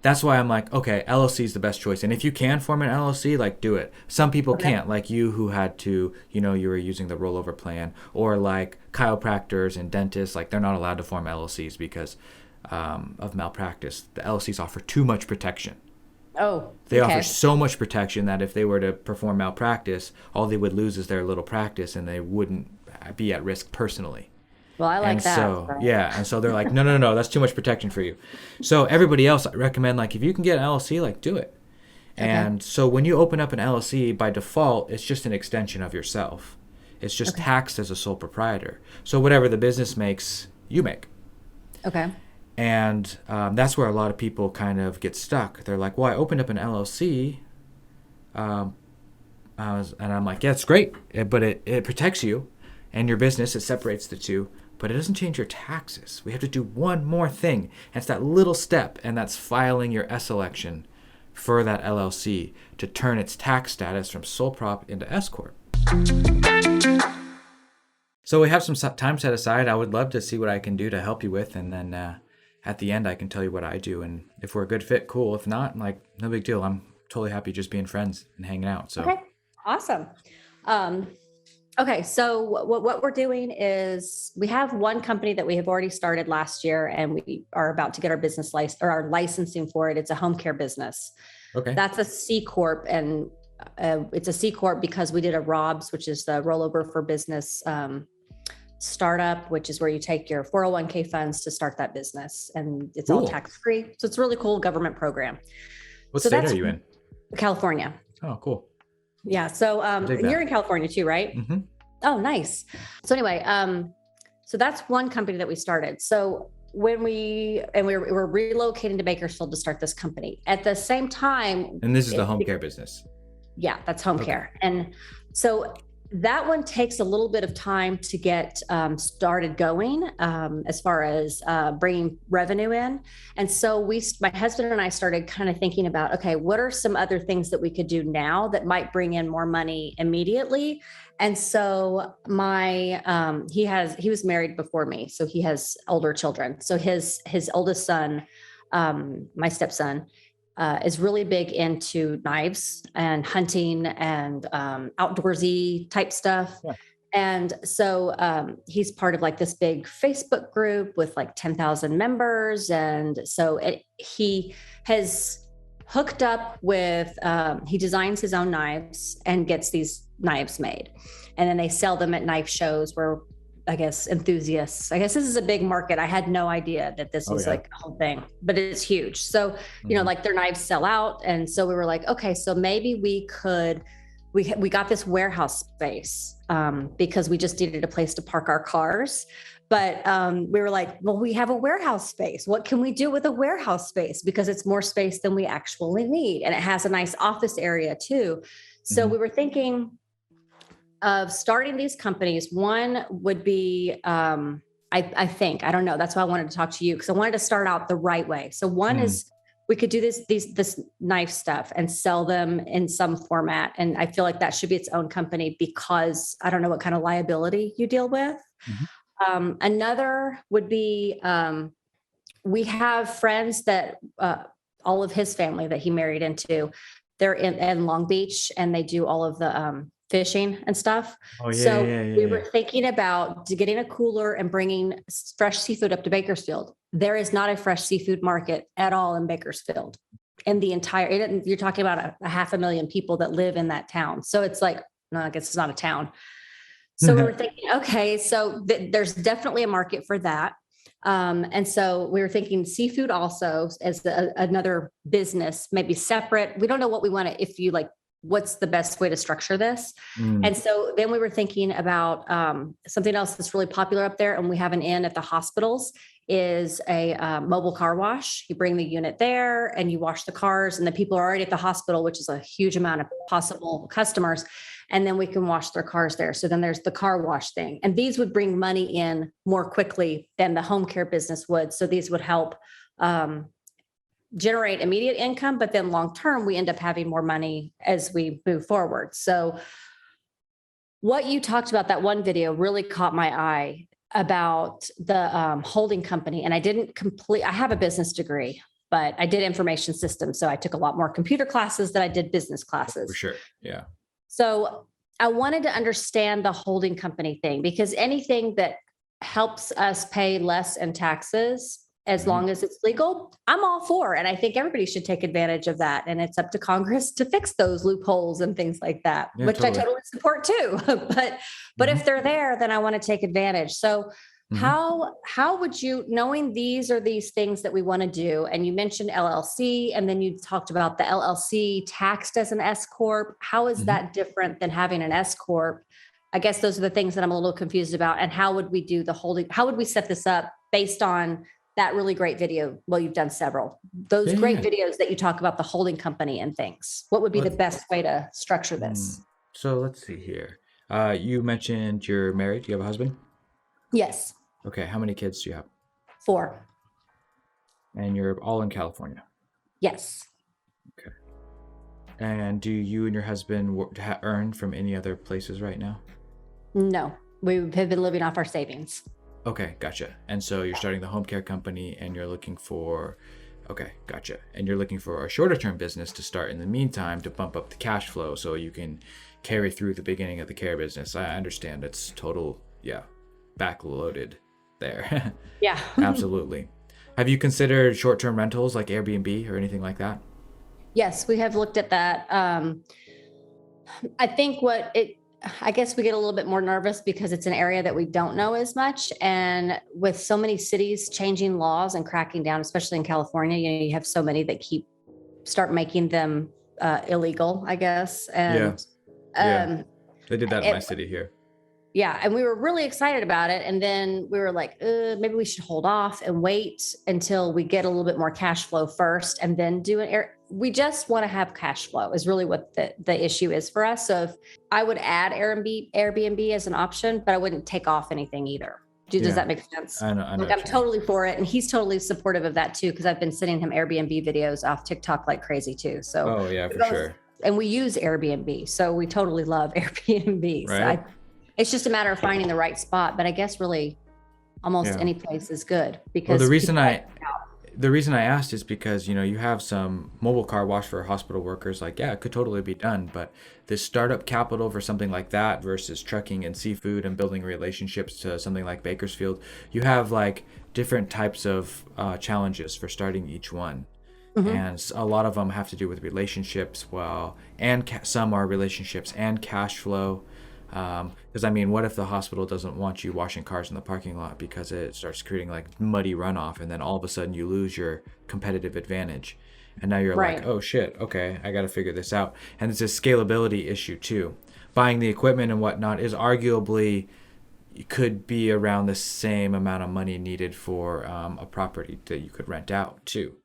that's why I'm like, okay, LLC is the best choice. And if you can form an LLC, like do it. Some people Okay. can't, like you who had to, you were using the rollover plan, or like chiropractors and dentists, like they're not allowed to form LLCs because of malpractice. The LLCs offer too much protection. Oh, They offer okay. so much protection that if they were to perform malpractice, all they would lose is their little practice and they wouldn't be at risk personally. Well, I And like that. so, So, yeah, and so they're like, no, no, no, no, that's too much protection for you. So everybody else, I recommend, like, if you can get an LLC, like, do it. okay. And so when you open up an LLC, by default, it's just an extension of yourself. It's just Okay. taxed as a sole proprietor. So whatever the business makes, you make. Okay. And that's where a lot of people kind of get stuck. They're like, well, I opened up an LLC. Um, and I'm like, yeah, it's great, but it protects you and your business. It separates the two, but it doesn't change your taxes. We have to do one more thing. And it's that little step, and that's filing your S election for that LLC to turn its tax status from sole prop into S-Corp. So we have some time set aside. I would love to see what I can do to help you with, and then at the end I can tell you what I do. And if we're a good fit, cool. If not, like, no big deal. I'm totally happy just being friends and hanging out. So Okay. Awesome. Um, okay. So what we're doing is we have one company that we have already started last year, and we are about to get our business license or our licensing for it. It's a home care business. okay, That's a C Corp, and it's a C Corp because we did a ROBS, which is the rollover for business startup, which is where you take your 401k funds to start that business, and it's all cool. tax free. So it's a really cool government program. What So state are that's you in? California. Oh, cool. Yeah. So I dig you're that. in California too, right? Mm-hmm. Oh, nice. So anyway, so that's one company that we started. So when we were relocating to Bakersfield to start this company. At the same time, And this is the home care business. yeah, that's home Okay. care. And so that one takes a little bit of time to get started going as far as bringing revenue in. And so my husband and I started kind of thinking about, okay, what are some other things that we could do now that might bring in more money immediately? And so he was married before me, so he has older children. So his oldest son, my stepson, is really big into knives and hunting and outdoorsy type stuff. Yeah. And so he's part of like this big Facebook group with like 10,000 members. And so he has hooked up with, he designs his own knives and gets these knives made. And then they sell them at knife shows where I guess enthusiasts. I guess this is a big market. I had no idea that this Oh was yeah. like a whole thing, but it's huge. So, Mm-hmm. like their knives sell out. And so we were like, okay, so maybe we got this warehouse space because we just needed a place to park our cars. But we were like, well, we have a warehouse space. What can we do with a warehouse space? Because it's more space than we actually need. And it has a nice office area too. So Mm-hmm. we were thinking of starting these companies. One would be, I think, I don't know. That's why I wanted to talk to you because I wanted to start out the right way. So one Mm-hmm. is we could do this knife stuff and sell them in some format. And I feel like that should be its own company because I don't know what kind of liability you deal with. Mm-hmm. Another would be we have friends that all of his family that he married into, they're in Long Beach and they do all of the fishing and stuff. Oh yeah, So yeah, yeah, we yeah. were thinking about getting a cooler and bringing fresh seafood up to Bakersfield. There is not a fresh seafood market at all in Bakersfield. And you're talking about a 500,000 people that live in that town. So it's like, no, I guess it's not a town. So we were thinking, okay, so there's definitely a market for that. And so we were thinking seafood also as another business, maybe separate. We don't know what we want to, if you like, what's the best way to structure this? Mm. And so then we were thinking about something else that's really popular up there. And we have an inn at the hospitals is a mobile car wash. You bring the unit there and you wash the cars and the people are already at the hospital, which is a huge amount of possible customers. And then we can wash their cars there. So then there's the car wash thing. And these would bring money in more quickly than the home care business would. So these would help generate immediate income, but then long term, we end up having more money as we move forward. So what you talked about, that one video really caught my eye about the holding company. And I have a business degree, but I did information systems. So I took a lot more computer classes than I did business classes. For sure. Yeah. So I wanted to understand the holding company thing, because anything that helps us pay less in taxes, as long as it's legal, I'm all for. And I think everybody should take advantage of that. And it's up to Congress to fix those loopholes and things like that, Yeah, which totally. I totally support too. But if they're there, then I want to take advantage. So how would you, knowing these are these things that we want to do, and you mentioned LLC, and then you talked about the LLC taxed as an S-Corp. How is that different than having an S-Corp? I guess those are the things that I'm a little confused about. And how would we do the holding? How would we set this up based on that really great video? Well, you've done several, those great videos that you talk about the holding company and things. What would be the best way to structure this? So let's see here. You mentioned you're married. Do you have a husband? Yes. Okay. How many kids do you have? 4. And you're all in California. Yes. Okay. And do you and your husband earn from any other places right now? No, we have been living off our savings. Okay, gotcha. And so you're starting the home care company and you're looking for, okay, gotcha. And you're looking for a shorter term business to start in the meantime to bump up the cash flow so you can carry through the beginning of the care business. I understand it's total, backloaded there. Yeah. Absolutely. Have you considered short term rentals like Airbnb or anything like that? Yes, we have looked at that. I think I guess we get a little bit more nervous because it's an area that we don't know as much. And with so many cities changing laws and cracking down, especially in California, you have so many that start making them illegal, I guess. And they did that in my city here. Yeah. And we were really excited about it. And then we were like, maybe we should hold off and wait until we get a little bit more cash flow first and then do we just want to have cash flow is really what the issue is for us. So if I would add Airbnb as an option, but I wouldn't take off anything either. Does that make sense? I know. I'm totally for it. And he's totally supportive of that too, because I've been sending him Airbnb videos off TikTok like crazy too. So oh yeah, for sure. And we use Airbnb. So we totally love Airbnb. Right. So it's just a matter of finding the right spot. But I guess really almost any place is good because the reason I asked is because, you have some mobile car wash for hospital workers. Like, it could totally be done. But this startup capital for something like that versus trucking and seafood and building relationships to something like Bakersfield, you have like different types of challenges for starting each one. And a lot of them have to do with relationships. And some are relationships and cash flow. Because what if the hospital doesn't want you washing cars in the parking lot because it starts creating like muddy runoff, and then all of a sudden you lose your competitive advantage, and now you're like, oh shit, okay, I got to figure this out. And it's a scalability issue too. Buying the equipment and whatnot is arguably could be around the same amount of money needed for a property that you could rent out too,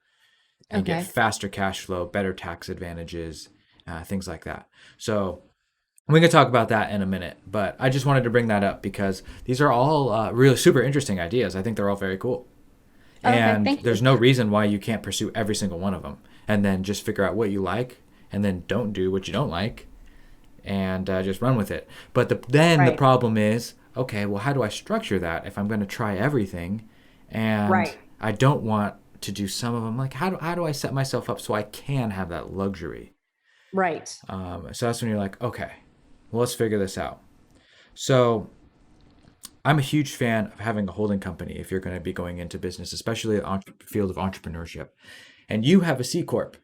and get faster cash flow, better tax advantages, things like that. So we can talk about that in a minute, but I just wanted to bring that up because these are all really super interesting ideas. I think they're all very cool. And there's no reason why you can't pursue every single one of them and then just figure out what you like and then don't do what you don't like and just run with it. But the problem is, okay, well, how do I structure that if I'm going to try everything and I don't want to do some of them? Like, how do I set myself up so I can have that luxury? Right. So that's when you're like, okay, well, let's figure this out. So I'm a huge fan of having a holding company if you're going to be going into business, especially the field of entrepreneurship. And you have a C-Corp.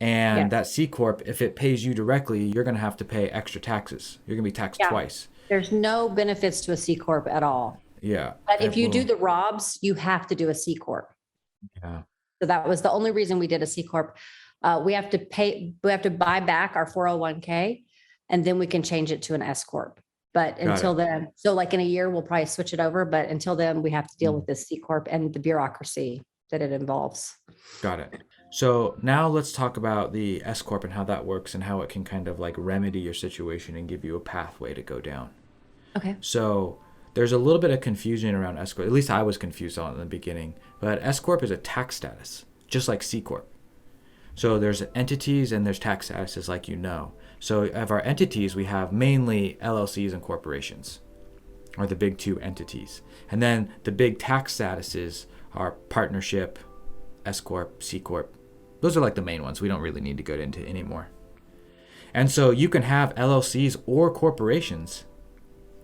And that C-Corp, if it pays you directly, you're going to have to pay extra taxes. You're going to be taxed twice. There's no benefits to a C-Corp at all. Yeah. But if you do the ROBs, you have to do a C-Corp. Yeah. So that was the only reason we did a C-Corp. We have to buy back our 401k. And then we can change it to an S-Corp. But until then, so like in a year, we'll probably switch it over. But until then, we have to deal with this C-Corp and the bureaucracy that it involves. Got it. So now let's talk about the S-Corp and how that works and how it can kind of like remedy your situation and give you a pathway to go down. Okay. So there's a little bit of confusion around S-Corp. At least I was confused on it in the beginning. But S-Corp is a tax status, just like C-Corp. So there's entities and there's tax statuses, like you know. So of our entities, we have mainly LLCs and corporations, are the big two entities. And then the big tax statuses are partnership, S-Corp, C-Corp. Those are like the main ones we don't really need to go into anymore. And so you can have LLCs or corporations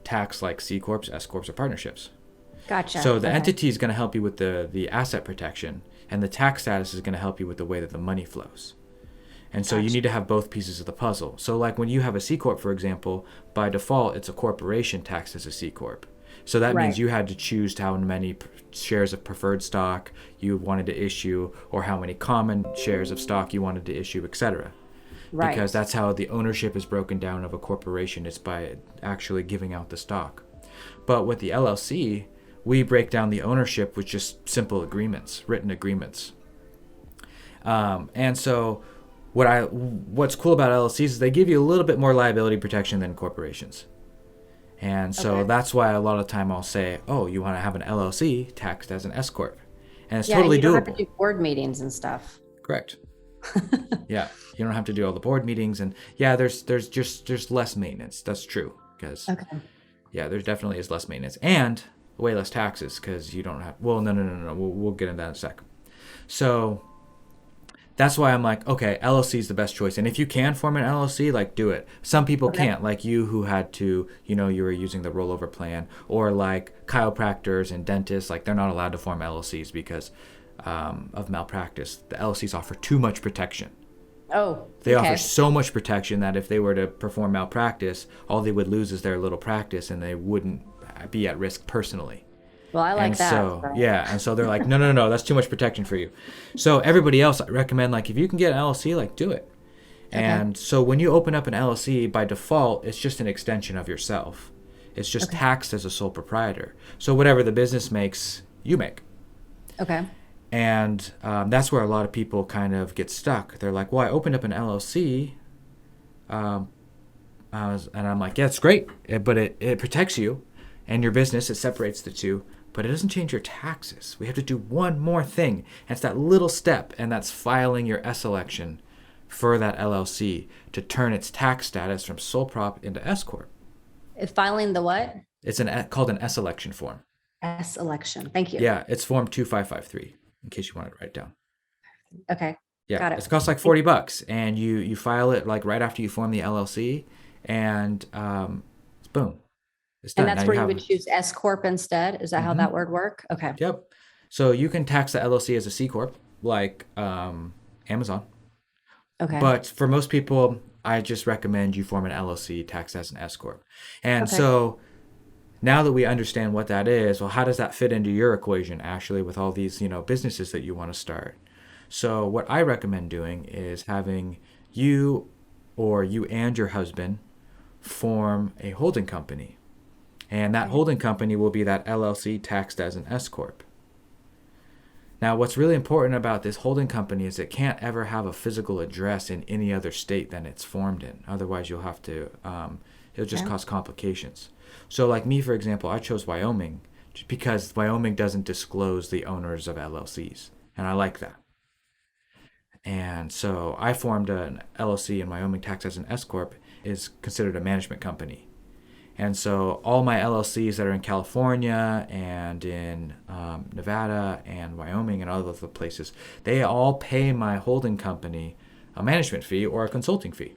tax like C-Corps, S-Corps, or partnerships. Gotcha. So the entity is going to help you with the asset protection, and the tax status is going to help you with the way that the money flows. And so you need to have both pieces of the puzzle. So like when you have a C-Corp, for example, by default, it's a corporation taxed as a C-Corp. So that means you had to choose how many shares of preferred stock you wanted to issue, or how many common shares of stock you wanted to issue, etc. Right. Because that's how the ownership is broken down of a corporation. It's by actually giving out the stock. But with the LLC, we break down the ownership with just simple agreements, written agreements. And so what's cool about LLCs is they give you a little bit more liability protection than corporations. And so that's why a lot of time I'll say, oh, you want to have an LLC taxed as an S-Corp. And it's totally you don't doable. have to do board meetings and stuff. Correct. Yeah, you don't have to do all the board meetings, and there's just less maintenance. That's true, because there definitely is less maintenance and way less taxes, because you don't have. Well, no. We'll get into that in a sec. So that's why I'm like, okay, LLC is the best choice, and if you can form an LLC, like do it. Some people can't, like you who had to, you were using the rollover plan, or like chiropractors and dentists, like they're not allowed to form LLCs because of malpractice. The LLCs offer too much protection. They offer so much protection that if they were to perform malpractice, all they would lose is their little practice, and they wouldn't be at risk personally. Well, I like and that. So, and so they're like, no, that's too much protection for you. So everybody else, I recommend, like, if you can get an LLC, like, do it. And so when you open up an LLC, by default, it's just an extension of yourself. It's just taxed as a sole proprietor. So whatever the business makes, you make. Okay. And that's where a lot of people kind of get stuck. They're like, well, I opened up an LLC. And I'm like, yeah, it's great. But it protects you and your business. It separates the two. But it doesn't change your taxes. We have to do one more thing. And it's that little step, and that's filing your S-election for that LLC to turn its tax status from sole prop into S-Corp. Filing the what? It's called an S-election form. S-election. Thank you. Yeah, it's form 2553, in case you wanted to write it down. Okay. Yeah, got it. It costs like $40, and you file it like right after you form the LLC, and boom. It's done. And that's where you would choose S-Corp instead? Is that how that would work? Okay. Yep. So you can tax the LLC as a C-Corp, like Amazon. Okay. But for most people, I just recommend you form an LLC taxed as an S-Corp. And so now that we understand what that is, well, how does that fit into your equation, Ashley, with all these, businesses that you want to start? So what I recommend doing is having you and your husband form a holding company. And that holding company will be that LLC taxed as an S-Corp. Now, what's really important about this holding company is it can't ever have a physical address in any other state than it's formed in. Otherwise, you'll have to, it'll just cause complications. So like me, for example, I chose Wyoming because Wyoming doesn't disclose the owners of LLCs. And I like that. And so I formed an LLC in Wyoming taxed as an S-Corp, is considered a management company. And so all my LLCs that are in California and in Nevada and Wyoming and all other places, they all pay my holding company a management fee or a consulting fee.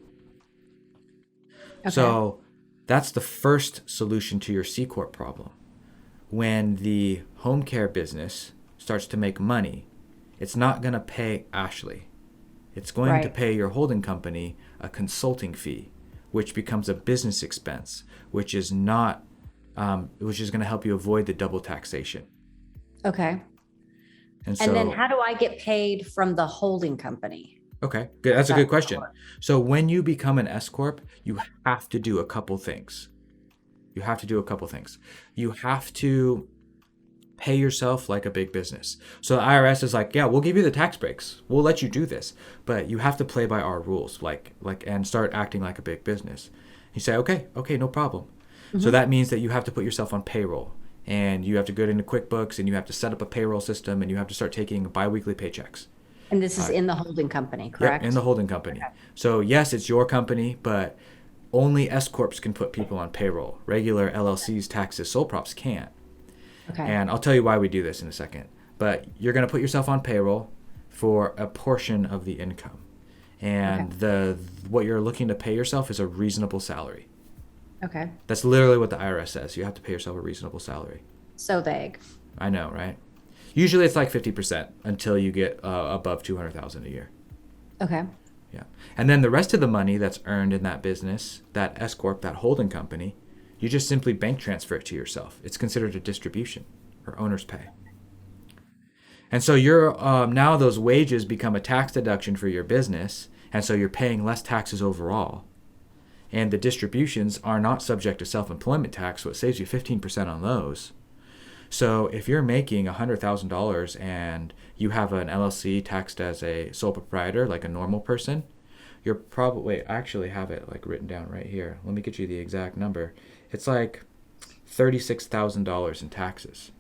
Okay. So that's the first solution to your C-Corp problem. When the home care business starts to make money, it's not going to pay Ashley. It's going to pay your holding company a consulting fee, which becomes a business expense, which is not, which is going to help you avoid the double taxation. Okay. And then how do I get paid from the holding company? Okay, good. That's a good question. So when you become an S-Corp, you have to do a couple things. You have to pay yourself like a big business. So the IRS is like, yeah, we'll give you the tax breaks. We'll let you do this, but you have to play by our rules, and start acting like a big business. You say, okay, no problem. Mm-hmm. So that means that you have to put yourself on payroll, and you have to go into QuickBooks, and you have to set up a payroll system, and you have to start taking biweekly paychecks. And this is in the holding company, correct? Yeah, in the holding company. Okay. So yes, it's your company, but only S-Corps can put people on payroll. Regular LLCs, taxes, sole props can't. Okay. And I'll tell you why we do this in a second. But you're going to put yourself on payroll. for a portion of the income. And what you're looking to pay yourself is a reasonable salary. Okay. That's literally what the IRS says. You have to pay yourself a reasonable salary. So vague. I know, right? Usually it's like 50% until you get above 200,000 a year. Okay. Yeah. And then the rest of the money that's earned in that business, that S-Corp, that holding company, you just simply bank transfer it to yourself. It's considered a distribution or owner's pay. And so now those wages become a tax deduction for your business, and so you're paying less taxes overall. And the distributions are not subject to self-employment tax, so it saves you 15% on those. So if you're making $100,000 and you have an LLC taxed as a sole proprietor, like a normal person, you're probably, wait, I actually have it like written down right here. Let me get you the exact number. It's like $36,000 in taxes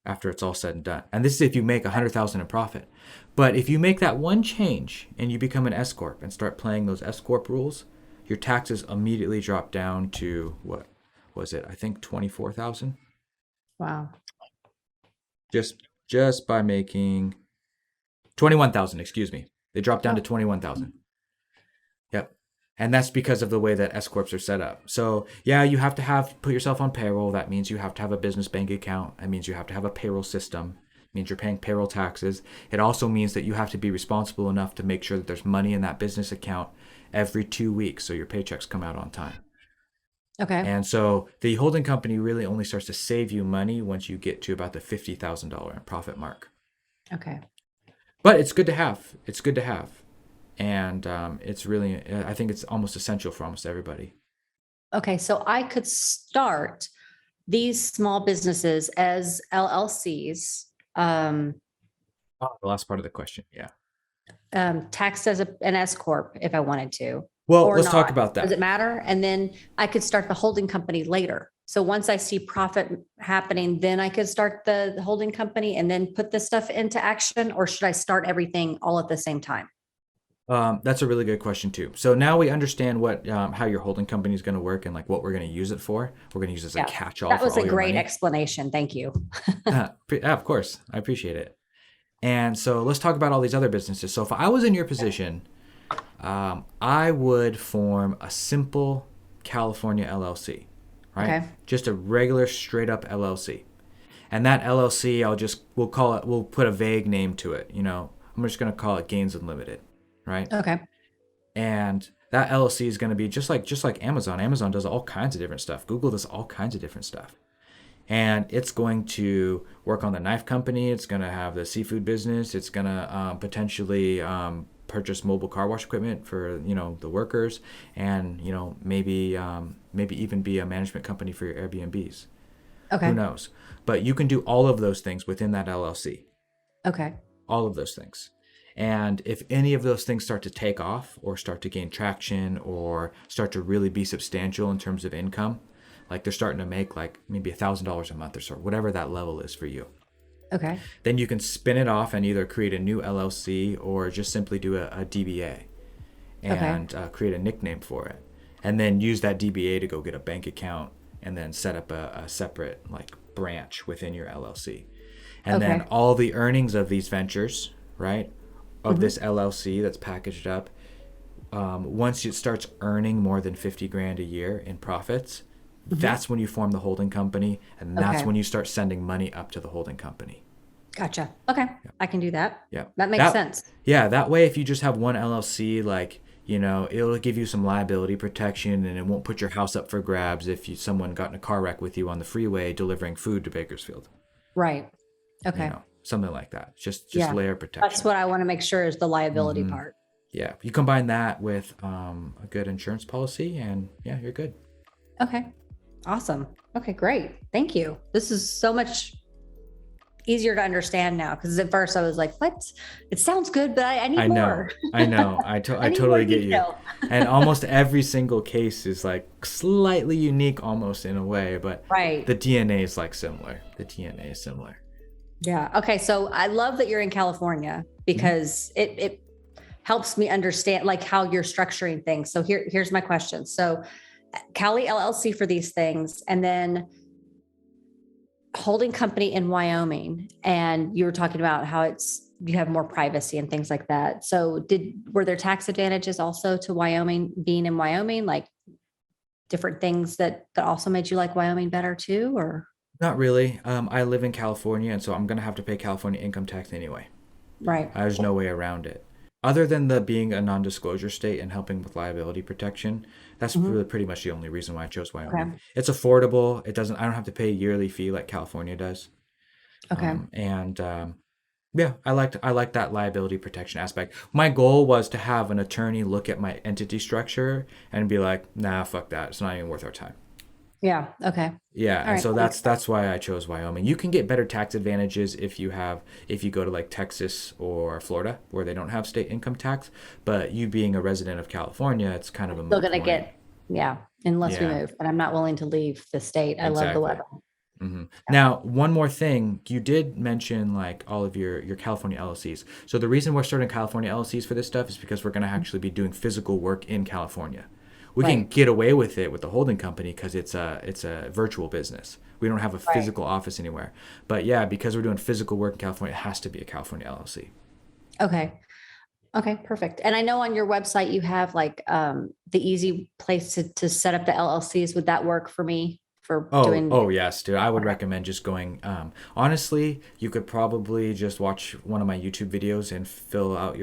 after it's all said and done. And this is if you make $100,000 in profit. But if you make that one change and you become an S-Corp and start playing those S-Corp rules, your taxes immediately drop down to, what was it? I think 24,000. Wow. Just by making 21,000, excuse me. They drop down to 21,000. Yep. And that's because of the way that S-Corps are set up. So yeah, you have to put yourself on payroll. That means you have to have a business bank account. That means you have to have a payroll system. It means you're paying payroll taxes. It also means that you have to be responsible enough to make sure that there's money in that business account every 2 weeks so your paychecks come out on time. Okay. And so the holding company really only starts to save you money once you get to about the $50,000 profit mark. Okay. But it's good to have. It's good to have. And it's really, I think it's almost essential for almost everybody. Okay. So I could start these small businesses as LLCs, The last part of the question. Yeah. taxed as an S-Corp if I wanted to. Well, or let's not. talk about that. Does it matter? And then I could start the holding company later. So once I see profit happening, then I could start the holding company and then put this stuff into action, or should I start everything all at the same time? That's a really good question too. So now we understand what how your holding company is going to work and like what we're going to use it for. We're going to use it as a catch-all. That was for all a your great money. explanation. Thank you. Yeah, of course. I appreciate it. And so let's talk about all these other businesses. So if I was in your position, I would form a simple California LLC, right? Okay. Just a regular straight up LLC. And that LLC, we'll put a vague name to it. I'm just going to call it Gains Unlimited, right? Okay. And that LLC is going to be just like Amazon. Amazon does all kinds of different stuff. Google does all kinds of different stuff. And it's going to work on the knife company. It's going to have the seafood business. It's going to potentially purchase mobile car wash equipment for the workers, and maybe even be a management company for your Airbnbs. Okay. Who knows? But you can do all of those things within that LLC. Okay. All of those things. And if any of those things start to take off or start to gain traction or start to really be substantial in terms of income, like they're starting to make like maybe $1,000 a month or so, whatever that level is for you. Okay. Then you can spin it off and either create a new LLC or just simply do a DBA and create a nickname for it. And then use that DBA to go get a bank account and then set up a separate like branch within your LLC. And then all the earnings of these ventures, right, of this LLC that's packaged up, once it starts earning more than 50 grand a year in profits, that's when you form the holding company, and that's when you start sending money up to the holding company. Gotcha. Okay. Yeah. I can do that. Yeah. That makes sense. Yeah. That way, if you just have one LLC, like, it'll give you some liability protection, and it won't put your house up for grabs if someone got in a car wreck with you on the freeway delivering food to Bakersfield. Right. Okay. Something like that. Just layer protection. That's what I want to make sure is the liability part. Yeah. You combine that with a good insurance policy, and yeah, you're good. Okay. Awesome. Okay, great. Thank you. This is so much easier to understand now, because at first I was like, what? It sounds good, but I need more. I know. I totally get you. And almost every single case is like slightly unique almost in a way, but the DNA is like similar. The DNA is similar. Yeah. Okay. So I love that you're in California, because it helps me understand like how you're structuring things. So here's my question. So Cali LLC for these things. And then holding company in Wyoming, and you were talking about how you have more privacy and things like that. So were there tax advantages also to Wyoming, being in Wyoming, like different things that also made you like Wyoming better too, or? Not really. I live in California, and so I'm gonna have to pay California income tax anyway. Right. There's no way around it. Other than the being a non-disclosure state and helping with liability protection, that's Mhm. really pretty much the only reason why I chose Wyoming. Okay. It's affordable. It doesn't. I don't have to pay a yearly fee like California does. Okay. And Yeah, I like that liability protection aspect. My goal was to have an attorney look at my entity structure and be like, nah, fuck that. It's not even worth our time. Yeah. Okay. Yeah, All and right. so That makes that's sense. why I chose Wyoming. You can get better tax advantages if you go to like Texas or Florida where they don't have state income tax, but you being a resident of California, it's kind of a Still moot gonna point. get, yeah, unless we Yeah, move, and I'm not willing to leave the state. I love the exactly. weather. Yeah. Now, one more thing, you did mention like all of your California LLCs. So the reason we're starting California LLCs for this stuff is because we're going to actually be doing physical work in California. We can Right. get away with it with the holding company because it's a virtual business. We don't have a Right. physical office anywhere. But yeah, because we're doing physical work in California, it has to be a California LLC. Okay. Okay. Perfect. And I know on your website you have like the easy place to set up the LLCs. Would that work for me for Oh, doing? oh yes, dude. I would Okay. recommend just going. Honestly, you could probably just watch one of my YouTube videos and file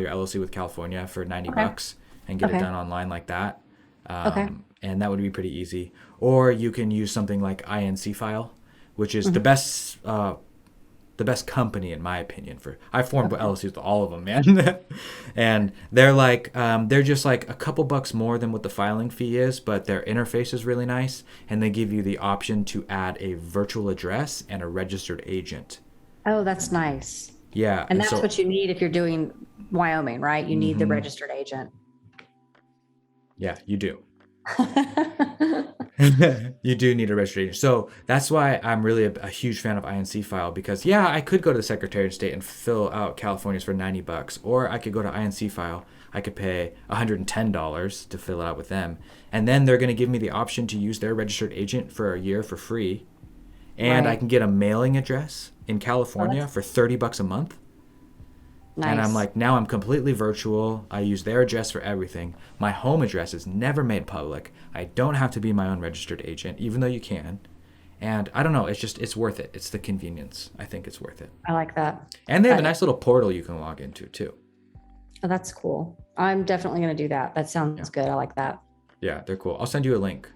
your LLC with California for 90 Okay. bucks and get it Okay. done online like that. Okay. And that would be pretty easy. Or you can use something like INC file, which is Mhm. the best company in my opinion. For I formed Okay. LLCs with all of them, man. And they're just like a couple bucks more than what the filing fee is, but their interface is really nice, and they give you the option to add a virtual address and a registered agent. Oh, that's nice. Yeah, And and that's so what you need if you're doing Wyoming, right? You need the registered agent. yeah, you do. You do need a registration. So that's why I'm really a huge fan of INC file because yeah, I could go to the Secretary of State and fill out California's for 90 bucks, or I could go to INC file. I could pay $110 to fill it out with them. And then they're going to give me the option to use their registered agent for a year for free. And I Right. can get a mailing address in Oh, California that's for 30 bucks a month. And I'm nice. like, now I'm completely virtual. I use their address for everything. My home address is never made public. I don't have to be my own registered agent, even though you can. And I don't know, it's worth it. It's the convenience. I think it's worth it. I like that. And they have a That nice little portal you can log into too. Oh, that's cool. I'm definitely going to do that. That Yeah. sounds good. I like that. Yeah, they're cool. I'll send you a link.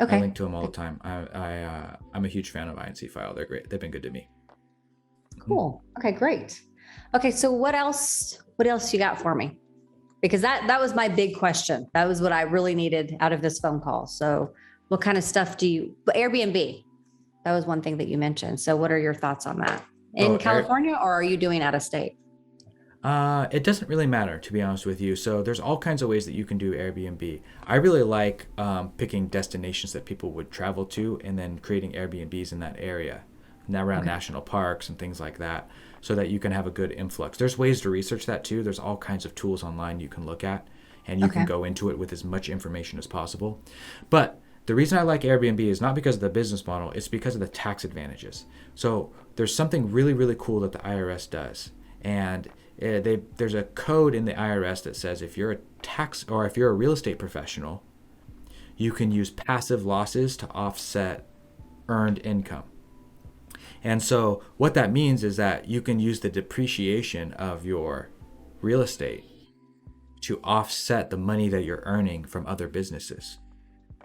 I link Okay. to them all the time. I'm a huge fan of INC File. They're great. They've been good to me. Mhm. Cool. Okay, great. Okay, so what else? What else you got for me? Because that was my big question. That was what I really needed out of this phone call. So, what kind of stuff do you? Airbnb. That was one thing that you mentioned. So, what are your thoughts on that? In Oh, California, or are you doing out of state? It doesn't really matter, to be honest with you. So there's all kinds of ways that you can do Airbnb. I really like picking destinations that people would travel to and then creating Airbnbs in that area, and around Okay. national parks and things like that, so that you can have a good influx. There's ways to research that too. There's all kinds of tools online you can look at, and you can Okay. go into it with as much information as possible. But the reason I like Airbnb is not because of the business model, it's because of the tax advantages. So there's something really, really cool that the IRS does. And there's a code in the IRS that says if you're a real estate professional, you can use passive losses to offset earned income. And so what that means is that you can use the depreciation of your real estate to offset the money that you're earning from other businesses.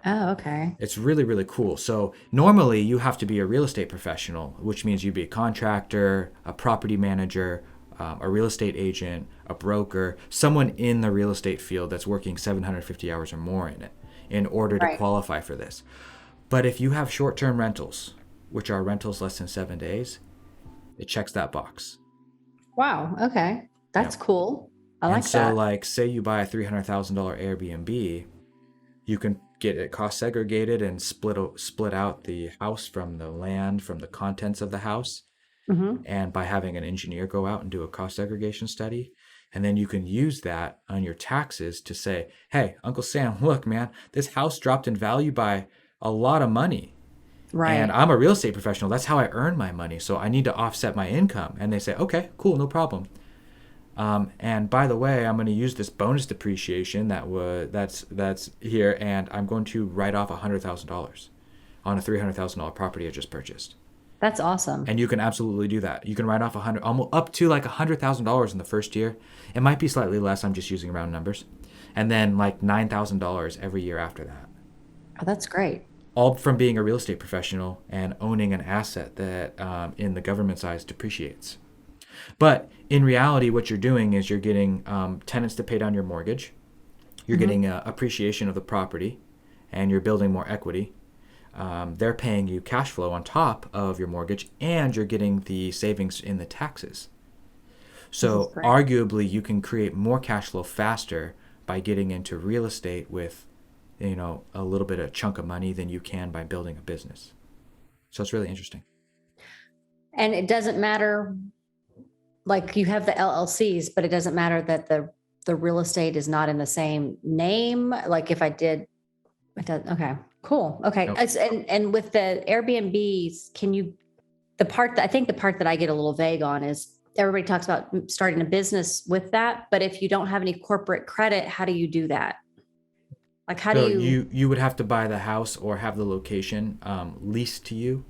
Oh, okay. It's really, really cool. So normally you have to be a real estate professional, which means you'd be a contractor, a property manager, a real estate agent, a broker, someone in the real estate field that's working 750 hours or more in it in order to Right. qualify for this. But if you have short-term rentals, which are rentals less than 7 days, it checks that box. Wow. Okay. That's Yep. cool. I And like so, that. like, say you buy a $300,000 Airbnb, you can get it cost segregated and split out the house from the land, from the contents of the house, Hmm. and by having an engineer go out and do a cost segregation study. And then you can use that on your taxes to say, hey, Uncle Sam, look, man, this house dropped in value by a lot of money. And I'm a real estate professional. That's how I earn my money. So I need to offset my income. And they say, okay, cool, no problem. And by the way, I'm going to use this bonus depreciation that's here, and I'm going to write off $100,000 on a $300,000 property I just purchased. That's awesome. And you can absolutely do that. You can write off almost up to like $100,000 in the first year. It might be slightly less. I'm just using round numbers, and then like $9,000 every year after that. Oh, that's great. All from being a real estate professional and owning an asset that, in the government's eyes, depreciates. But in reality, what you're doing is you're getting tenants to pay down your mortgage. You're getting appreciation of the property, and you're building more equity. They're paying you cash flow on top of your mortgage, and you're getting the savings in the taxes. So arguably, you can create more cash flow faster by getting into real estate with, a little bit of chunk of money than you can by building a business. So it's really interesting. And it doesn't matter, like you have the LLCs, but it doesn't matter that the real estate is not in the same name. Like if I did, it does. Okay, cool. Okay. Nope. And with the Airbnbs, I think the part that I get a little vague on is everybody talks about starting a business with that, but if you don't have any corporate credit, how do you do that? Like you would have to buy the house or have the location leased to you,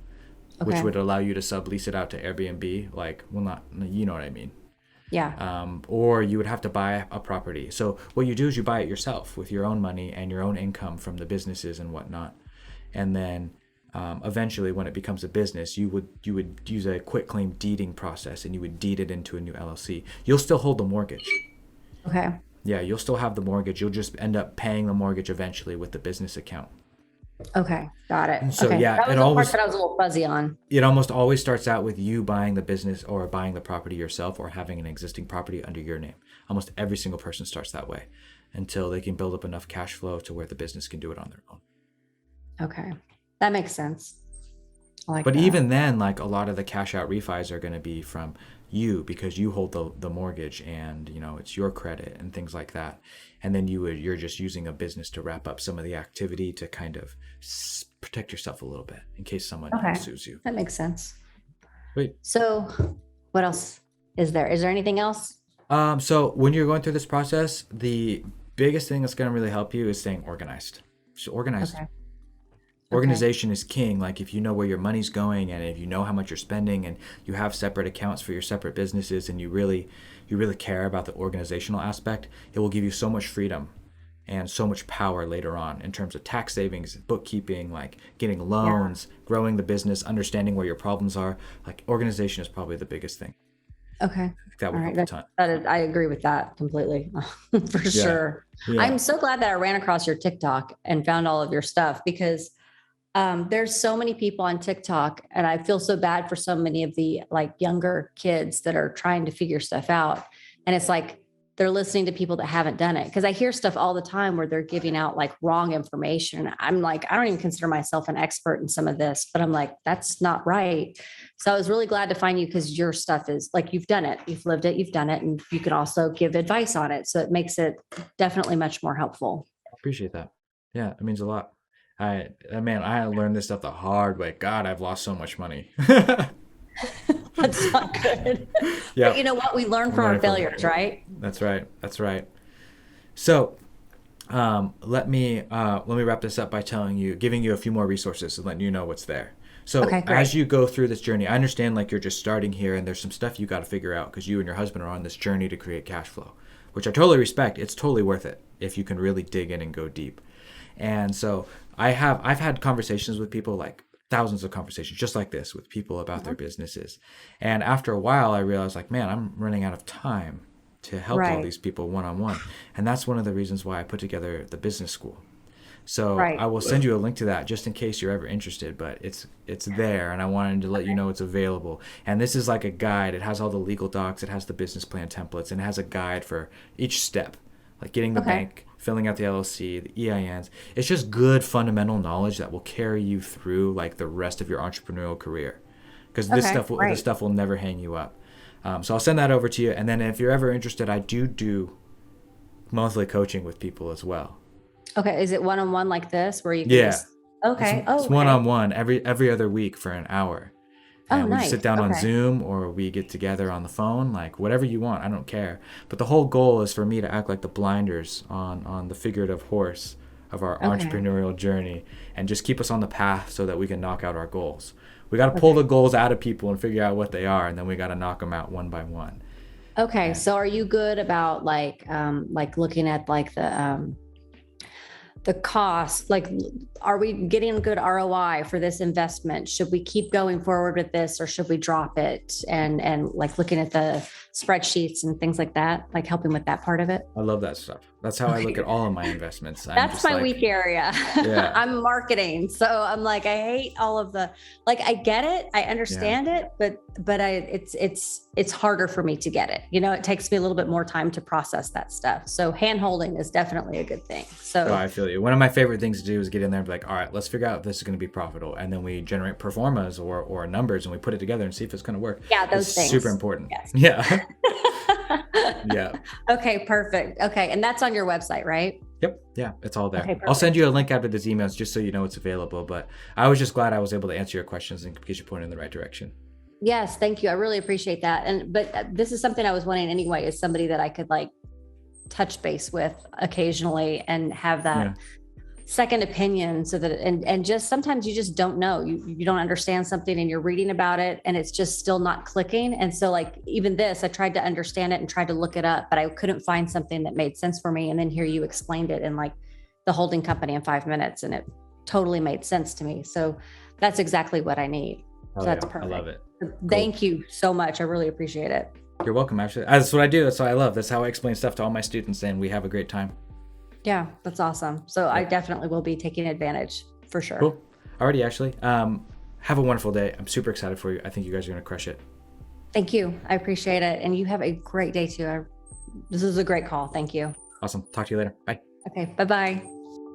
which would allow you to sublease it out to Airbnb. You know what I mean? Yeah. Or you would have to buy a property. So what you do is you buy it yourself with your own money and your own income from the businesses and whatnot. And then eventually, when it becomes a business, you would use a quitclaim deeding process, and you would deed it into a new LLC. You'll still hold the mortgage. Okay. Yeah, you'll still have the mortgage. You'll just end up paying the mortgage eventually with the business account. Okay, got it. So okay. yeah, that was the part that I was a little fuzzy on. It almost always starts out with you buying the business or buying the property yourself, or having an existing property under your name. Almost every single person starts that way until they can build up enough cash flow to where the business can do it on their own. Okay, that makes sense. But even then, like a lot of the cash out refis are going to be from you because you hold the mortgage, and it's your credit and things like that. And then you're just using a business to wrap up some of the activity to kind of protect yourself a little bit in case someone sues you. That makes sense. Wait. So what else is there? Is there anything else? So when you're going through this process, the biggest thing that's going to really help you is staying organized. So organized. Okay. Organization is king. Like if you know where your money's going, and if you know how much you're spending, and you have separate accounts for your separate businesses, and you really care about the organizational aspect, it will give you so much freedom and so much power later on in terms of tax savings, bookkeeping, like getting loans, growing the business, understanding where your problems are. Like organization is probably the biggest thing. Okay. That would help a ton. I agree with that completely. For sure. Yeah. I'm so glad that I ran across your TikTok and found all of your stuff, because there's so many people on TikTok, and I feel so bad for so many of the like younger kids that are trying to figure stuff out. And it's like, they're listening to people that haven't done it. Cause I hear stuff all the time where they're giving out like wrong information. I'm like, I don't even consider myself an expert in some of this, but I'm like, that's not right. So I was really glad to find you, because your stuff is like, you've done it, you've lived it, you've done it, and you can also give advice on it. So it makes it definitely much more helpful. Appreciate that. Yeah, it means a lot. I learned this stuff the hard way. God, I've lost so much money. That's not good. Yeah. But you know what? We learn from our failures, right? That's right. So let me wrap this up by giving you a few more resources and letting you know what's there. So as you go through this journey, I understand like you're just starting here, and there's some stuff you got to figure out because you and your husband are on this journey to create cash flow, which I totally respect. It's totally worth it if you can really dig in and go deep. And so I've had conversations with people, like thousands of conversations just like this with people about their businesses. And after a while, I realized like, man, I'm running out of time to help all these people one-on-one. And that's one of the reasons why I put together the business school. So I will send you a link to that just in case you're ever interested, but it's there, and I wanted to let you know it's available. And this is like a guide. It has all the legal docs, it has the business plan templates, and it has a guide for each step, like getting the bank, filling out the LLC, the EINs. It's just good fundamental knowledge that will carry you through like the rest of your entrepreneurial career, because this stuff will never hang you up. So I'll send that over to you, and then if you're ever interested, I do monthly coaching with people as well. Okay, is it one-on-one like this where you can Okay. Oh, It's okay. one-on-one every other week for an hour. Oh, And we just nice. sit down on Okay. Zoom or we get together on the phone, like whatever you want. I don't care. But the whole goal is for me to act like the blinders on the figurative horse of our Okay. entrepreneurial journey and just keep us on the path so that we can knock out our goals. We got to pull Okay. the goals out of people and figure out what they are, and then we got to knock them out one by one. Okay. And So are you good about like looking at like the cost, like, are we getting a good ROI for this investment? Should we keep going forward with this or should we drop it? And like looking at the spreadsheets and things like that, like helping with that part of it. I love that stuff. That's how I look Okay. at all of my investments. I'm That's just my like, weak area. yeah, I'm marketing. So I'm like, I hate all of the, like, I get it. I yeah. understand it, but it's harder for me to get it. You know, it takes me a little bit more time to process that stuff. So hand holding is definitely a good thing. Oh, So I feel you. One of my favorite things to do is get in there and be like, all right, let's figure out if this is going to be profitable. And then we generate performas or numbers and we put it together and see if it's going to work. yeah, those It's things. super important. Yes. Yeah. Yeah. Okay, perfect. Okay. And that's on your website, right? Yep. Yeah. It's all there. Okay, I'll send perfect. you a link after this emails just so you know it's available. But I was just glad I was able to answer your questions and get you pointed in the right direction. Yes, thank you. I really appreciate that. But this is something I was wanting anyway, is somebody that I could like touch base with occasionally and have that Yeah. second opinion so that and just sometimes you just don't know. You don't understand something and you're reading about it and it's just still not clicking. And so like even this, I tried to understand it and tried to look it up, but I couldn't find something that made sense for me. And then here you explained it in like the holding company in 5 minutes and it totally made sense to me. So that's exactly what I need. Oh, So that's yeah. I perfect. love it. Thank you so much. I really appreciate it. You're welcome. Actually, that's what I do. That's what I love. That's how I explain stuff to all my students, and we have a great time. Yeah, that's awesome. So I definitely will be taking advantage for sure. Cool. Alrighty, Ashley. Have a wonderful day. I'm super excited for you. I think you guys are going to crush it. Thank you. I appreciate it. And you have a great day too. This is a great call. Thank you. Awesome. Talk to you later. Bye. Okay. Bye-bye.